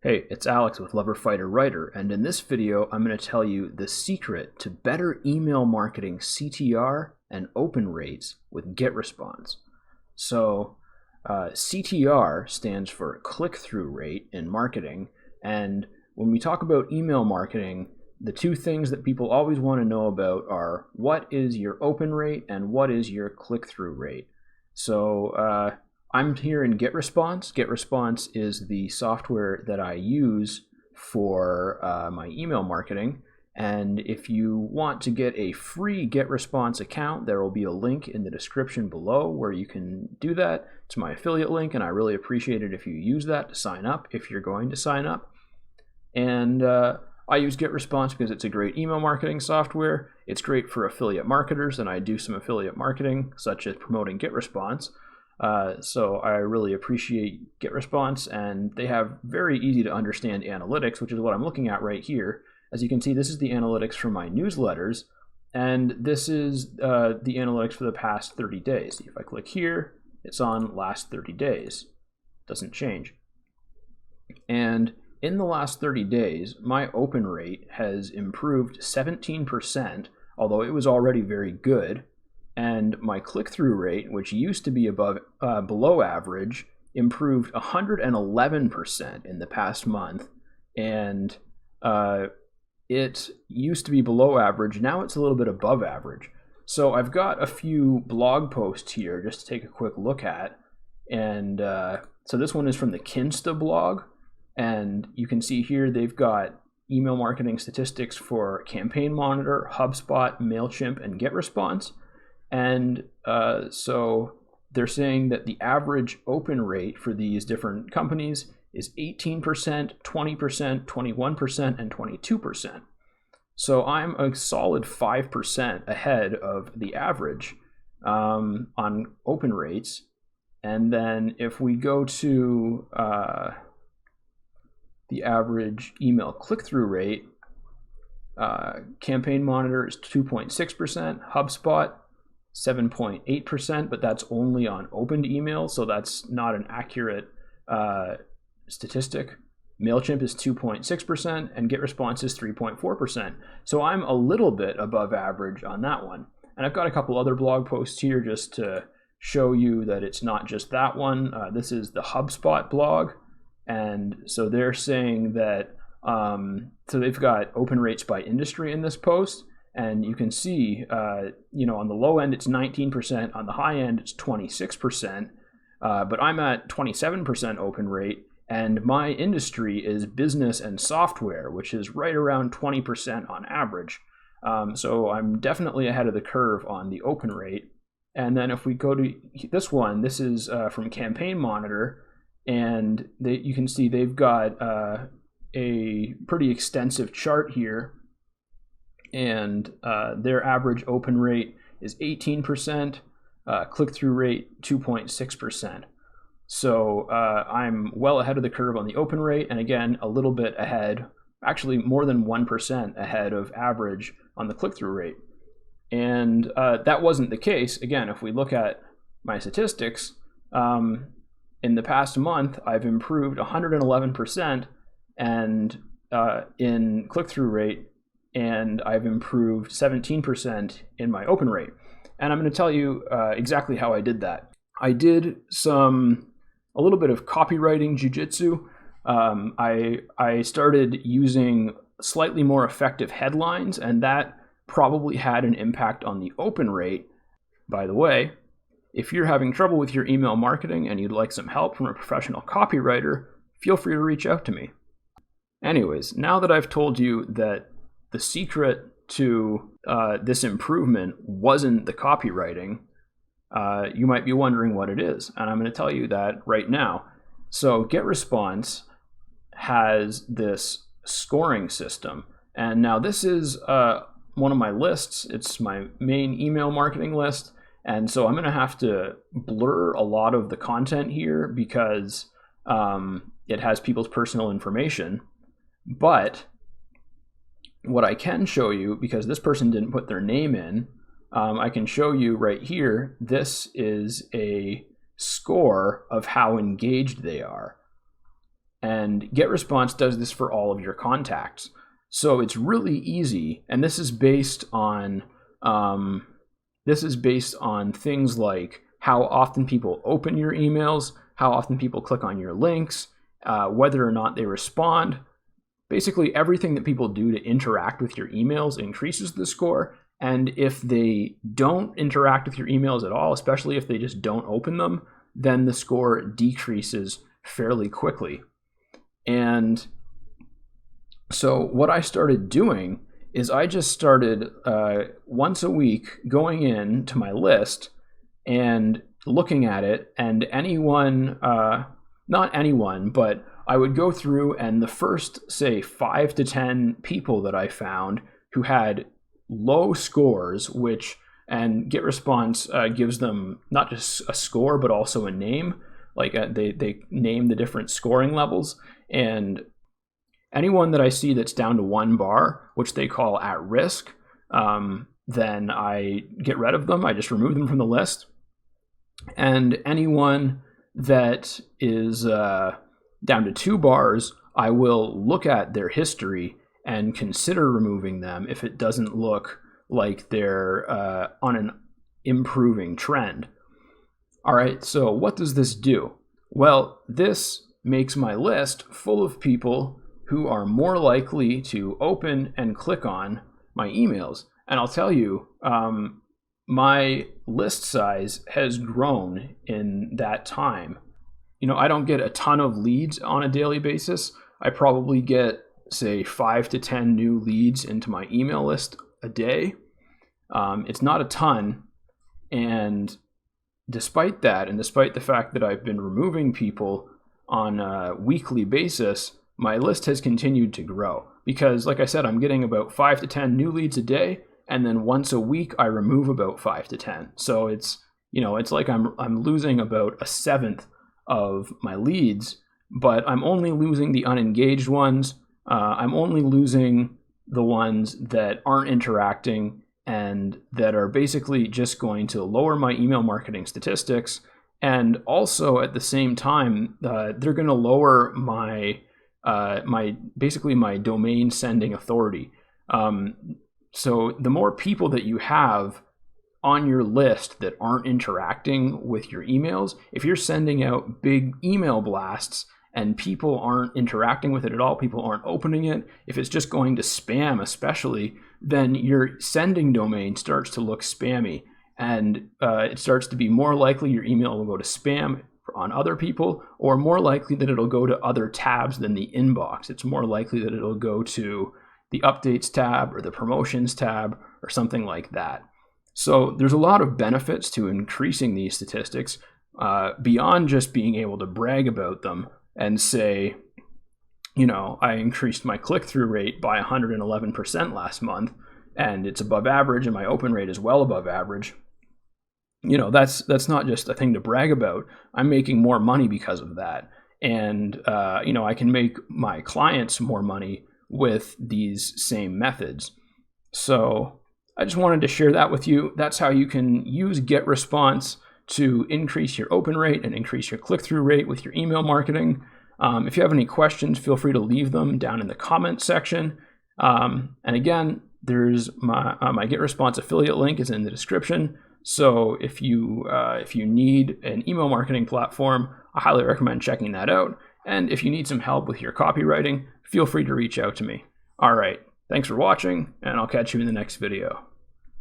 Hey, it's Alex with Lover Fighter Writer, and in this video I'm going to tell you the secret to better email marketing CTR and open rates with GetResponse. So CTR stands for click-through rate in marketing, and when we talk about email marketing, the two things that people always want to know about are what is your open rate and what is your click-through rate. So I'm here in GetResponse. GetResponse is the software that I use for my email marketing. And if you want to get a free GetResponse account, there will be a link in the description below where you can do that. It's my affiliate link, and I really appreciate it if you use that to sign up if you're going to sign up. And I use GetResponse because it's a great email marketing software. It's great for affiliate marketers, and I do some affiliate marketing, such as promoting GetResponse. So I really appreciate GetResponse, and they have very easy to understand analytics, which is what I'm looking at right here. As you can see, this is the analytics for my newsletters, and this is the analytics for the past 30 days. If I click here, it's on last 30 days. Doesn't change. And in the last 30 days, my open rate has improved 17%, although it was already very good. And my click-through rate, which used to be below average, improved 111% in the past month. And it used to be below average. Now it's a little bit above average. So I've got a few blog posts here just to take a quick look at. And so this one is from the Kinsta blog. And you can see here they've got email marketing statistics for Campaign Monitor, HubSpot, MailChimp, and GetResponse. And so they're saying that the average open rate for these different companies is 18%, 20%, 21%, and 22%. So I'm a solid 5% ahead of the average on open rates. And then if we go to the average email click-through rate, Campaign Monitor is 2.6%, HubSpot 7.8%, but that's only on opened emails, so that's not an accurate statistic. MailChimp is 2.6%, and GetResponse is 3.4%. So I'm a little bit above average on that one. And I've got a couple other blog posts here just to show you that it's not just that one. This is the HubSpot blog, and so they're saying that, so they've got open rates by industry in this post. And you can see, on the low end, it's 19%. On the high end, it's 26%. But I'm at 27% open rate. And my industry is business and software, which is right around 20% on average. So I'm definitely ahead of the curve on the open rate. And then if we go to this one, this is from Campaign Monitor. And you can see they've got a pretty extensive chart here. And their average open rate is 18%, click-through rate 2.6%. So I'm well ahead of the curve on the open rate, and again, a little bit ahead, actually more than 1% ahead of average on the click-through rate. And that wasn't the case. Again, if we look at my statistics, in the past month, I've improved 111% and in click-through rate, and I've improved 17% in my open rate. And I'm going to tell you exactly how I did that. I did a little bit of copywriting jujitsu. I started using slightly more effective headlines, and that probably had an impact on the open rate. By the way, if you're having trouble with your email marketing and you'd like some help from a professional copywriter, feel free to reach out to me. Anyways, now that I've told you that the secret to this improvement wasn't the copywriting, you might be wondering what it is, and I'm going to tell you that right now. So GetResponse has this scoring system, and now this is one of my lists. It's my main email marketing list, and so I'm going to have to blur a lot of the content here because it has people's personal information. But what I can show you, because this person didn't put their name in, I can show you right here, this is a score of how engaged they are. And GetResponse does this for all of your contacts. So it's really easy, and this is based on things like how often people open your emails, how often people click on your links, whether or not they respond. Basically, everything that people do to interact with your emails increases the score. And if they don't interact with your emails at all, especially if they just don't open them, then the score decreases fairly quickly. And so what I started doing is I just started once a week going in to my list and looking at it, and anyone, not anyone, but I would go through, and the first, say, 5 to 10 people that I found who had low scores, and GetResponse gives them not just a score, but also a name. Like they name the different scoring levels. And anyone that I see that's down to 1 bar, which they call at risk, then I get rid of them. I just remove them from the list. And anyone that is down to 2 bars, I will look at their history and consider removing them if it doesn't look like they're on an improving trend. All right, so what does this do? Well, this makes my list full of people who are more likely to open and click on my emails. And I'll tell you, my list size has grown in that time. You know, I don't get a ton of leads on a daily basis. I probably get, say, 5 to 10 new leads into my email list a day. It's not a ton. And despite that, and despite the fact that I've been removing people on a weekly basis, my list has continued to grow. Because, like I said, I'm getting about 5 to 10 new leads a day, and then once a week I remove about 5 to 10. So it's, you know, it's like I'm losing about 1/7 of my leads, but I'm only losing the unengaged ones. I'm only losing the ones that aren't interacting and that are basically just going to lower my email marketing statistics. And also at the same time, they're going to lower my basically my domain sending authority. So the more people that you have on your list that aren't interacting with your emails, if you're sending out big email blasts and people aren't interacting with it at all, people aren't opening it, if it's just going to spam especially, then your sending domain starts to look spammy, and it starts to be more likely your email will go to spam on other people, or more likely that it'll go to other tabs than the inbox. It's more likely that it'll go to the updates tab or the promotions tab or something like that. So there's a lot of benefits to increasing these statistics beyond just being able to brag about them and say, you know, I increased my click-through rate by 111% last month, and it's above average, and my open rate is well above average. You know, that's not just a thing to brag about. I'm making more money because of that. And, you know, I can make my clients more money with these same methods. So I just wanted to share that with you. That's how you can use GetResponse to increase your open rate and increase your click-through rate with your email marketing. If you have any questions, feel free to leave them down in the comment section. And again, there's my GetResponse affiliate link is in the description. So if you need an email marketing platform, I highly recommend checking that out. And if you need some help with your copywriting, feel free to reach out to me. All right, thanks for watching, and I'll catch you in the next video.